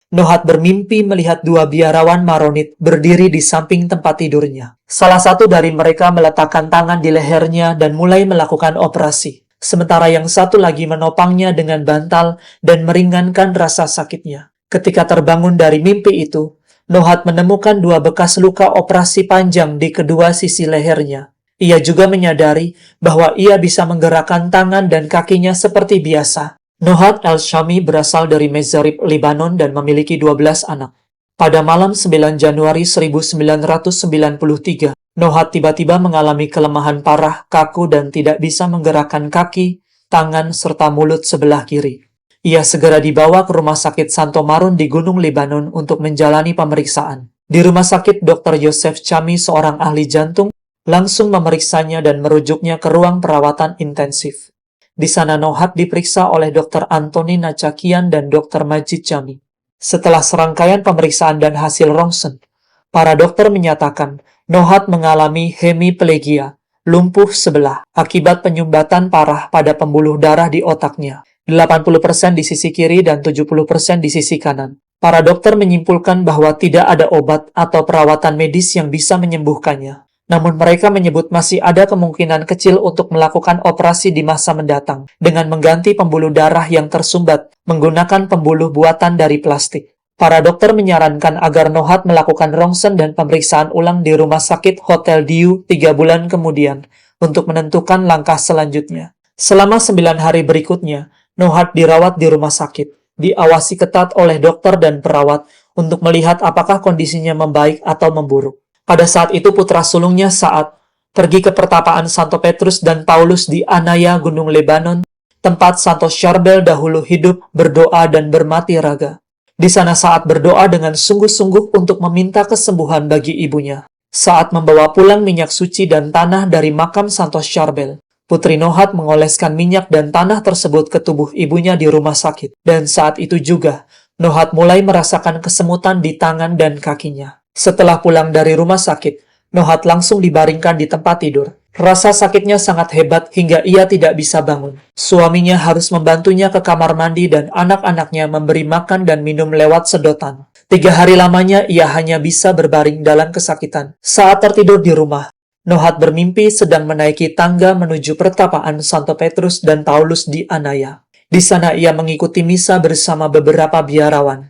Nohat bermimpi melihat dua biarawan Maronit berdiri di samping tempat tidurnya. Salah satu dari mereka meletakkan tangan di lehernya dan mulai melakukan operasi, sementara yang satu lagi menopangnya dengan bantal dan meringankan rasa sakitnya. Ketika terbangun dari mimpi itu, Nohat menemukan dua bekas luka operasi panjang di kedua sisi lehernya. Ia juga menyadari bahwa ia bisa menggerakkan tangan dan kakinya seperti biasa. Nohat El-Shami berasal dari Mezarib, Lebanon dan memiliki 12 anak. Pada malam 9 Januari 1993, Nohat tiba-tiba mengalami kelemahan parah, kaku dan tidak bisa menggerakkan kaki, tangan, serta mulut sebelah kiri. Ia segera dibawa ke Rumah Sakit Santo Marun di Gunung Lebanon untuk menjalani pemeriksaan. Di rumah sakit, Dr. Yosef Chami, seorang ahli jantung, langsung memeriksanya dan merujuknya ke ruang perawatan intensif. Di sana Nohat diperiksa oleh Dr. Antoni Nacakian dan Dr. Majid Chami. Setelah serangkaian pemeriksaan dan hasil rongsen, para dokter menyatakan Nohat mengalami hemiplegia, lumpuh sebelah, akibat penyumbatan parah pada pembuluh darah di otaknya, 80% di sisi kiri dan 70% di sisi kanan. Para dokter menyimpulkan bahwa tidak ada obat atau perawatan medis yang bisa menyembuhkannya. Namun mereka menyebut masih ada kemungkinan kecil untuk melakukan operasi di masa mendatang dengan mengganti pembuluh darah yang tersumbat menggunakan pembuluh buatan dari plastik. Para dokter menyarankan agar Nohat melakukan rongsen dan pemeriksaan ulang di rumah sakit Hotel Diu 3 bulan kemudian untuk menentukan langkah selanjutnya. Selama 9 hari berikutnya, Nohat dirawat di rumah sakit, diawasi ketat oleh dokter dan perawat untuk melihat apakah kondisinya membaik atau memburuk. Pada saat itu putra sulungnya Sa'ad pergi ke pertapaan Santo Petrus dan Paulus di Anaya, Gunung Lebanon, tempat Santo Charbel dahulu hidup, berdoa dan bermati raga. Di sana Sa'ad berdoa dengan sungguh-sungguh untuk meminta kesembuhan bagi ibunya. Saat membawa pulang minyak suci dan tanah dari makam Santo Charbel, putri Nohat mengoleskan minyak dan tanah tersebut ke tubuh ibunya di rumah sakit. Dan saat itu juga, Nohat mulai merasakan kesemutan di tangan dan kakinya. Setelah pulang dari rumah sakit, Nohat langsung dibaringkan di tempat tidur. Rasa sakitnya sangat hebat hingga ia tidak bisa bangun. Suaminya harus membantunya ke kamar mandi dan anak-anaknya memberi makan dan minum lewat sedotan. 3 hari lamanya ia hanya bisa berbaring dalam kesakitan. Saat tertidur di rumah, Nohat bermimpi sedang menaiki tangga menuju pertapaan Santo Petrus dan Paulus di Anaya. Di sana ia mengikuti misa bersama beberapa biarawan.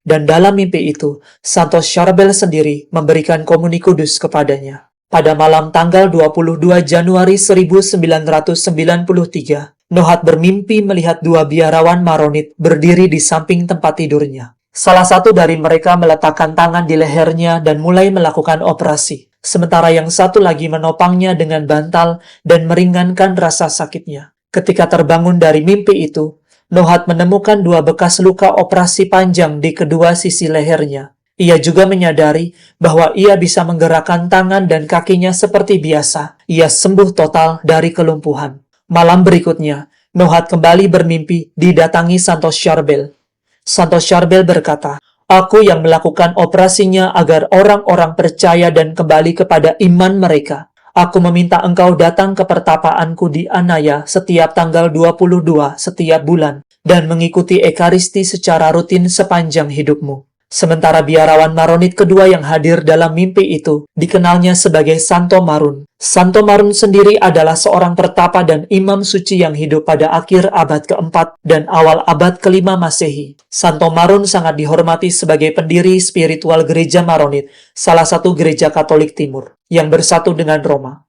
Dan dalam mimpi itu, Santo Charbel sendiri memberikan komuni kudus kepadanya. Pada malam tanggal 22 Januari 1993, Nohat bermimpi melihat dua biarawan Maronit berdiri di samping tempat tidurnya. Salah satu dari mereka meletakkan tangan di lehernya dan mulai melakukan operasi, sementara yang satu lagi menopangnya dengan bantal dan meringankan rasa sakitnya. Ketika terbangun dari mimpi itu, Nohat menemukan dua bekas luka operasi panjang di kedua sisi lehernya. Ia juga menyadari bahwa ia bisa menggerakkan tangan dan kakinya seperti biasa. Ia sembuh total dari kelumpuhan. Malam berikutnya, Nohat kembali bermimpi didatangi Santo Charbel. Santo Charbel berkata, "Aku yang melakukan operasinya agar orang-orang percaya dan kembali kepada iman mereka. Aku meminta engkau datang ke pertapaanku di Anaya setiap tanggal 22 setiap bulan dan mengikuti Ekaristi secara rutin sepanjang hidupmu." Sementara biarawan Maronit kedua yang hadir dalam mimpi itu dikenalnya sebagai Santo Marun. Santo Marun sendiri adalah seorang pertapa dan imam suci yang hidup pada akhir abad ke-4 dan awal abad ke-5 Masehi. Santo Marun sangat dihormati sebagai pendiri spiritual gereja Maronit, salah satu gereja Katolik Timur, yang bersatu dengan Roma.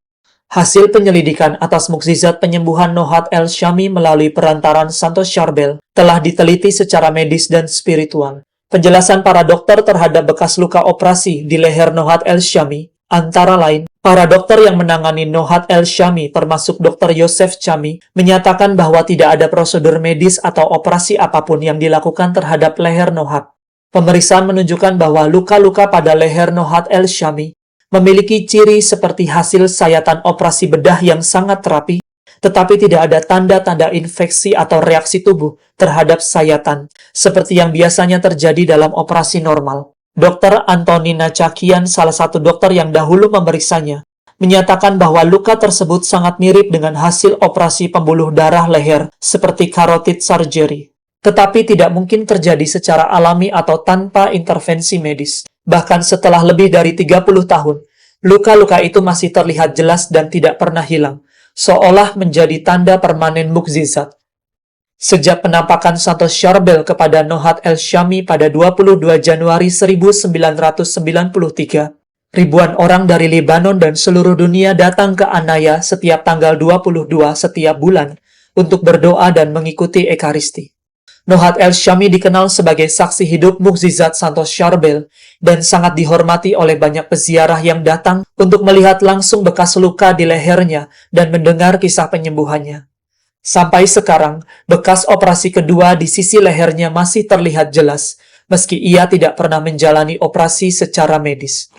Hasil penyelidikan atas mukjizat penyembuhan Nohat El-Shami melalui perantaran Santo Charbel telah diteliti secara medis dan spiritual. Penjelasan para dokter terhadap bekas luka operasi di leher Nohat El-Shami, antara lain, para dokter yang menangani Nohat El-Shami termasuk Dr. Yosef Chami, menyatakan bahwa tidak ada prosedur medis atau operasi apapun yang dilakukan terhadap leher Nohat. Pemeriksaan menunjukkan bahwa luka-luka pada leher Nohat El-Shami memiliki ciri seperti hasil sayatan operasi bedah yang sangat rapi, tetapi tidak ada tanda-tanda infeksi atau reaksi tubuh terhadap sayatan, seperti yang biasanya terjadi dalam operasi normal. Dr. Antoni Nacakian, salah satu dokter yang dahulu memeriksanya, menyatakan bahwa luka tersebut sangat mirip dengan hasil operasi pembuluh darah leher seperti carotid surgery. tetapi tidak mungkin terjadi secara alami atau tanpa intervensi medis. Bahkan setelah lebih dari 30 tahun, luka-luka itu masih terlihat jelas dan tidak pernah hilang, seolah menjadi tanda permanen mukjizat. Sejak penampakan Santos Charbel kepada Nohat El-Shami pada 22 Januari 1993, ribuan orang dari Lebanon dan seluruh dunia datang ke Anaya setiap tanggal 22 setiap bulan untuk berdoa dan mengikuti Ekaristi. Nohat El-Shami dikenal sebagai saksi hidup mukjizat Santos Charbel dan sangat dihormati oleh banyak peziarah yang datang untuk melihat langsung bekas luka di lehernya dan mendengar kisah penyembuhannya. Sampai sekarang, bekas operasi kedua di sisi lehernya masih terlihat jelas, meski ia tidak pernah menjalani operasi secara medis.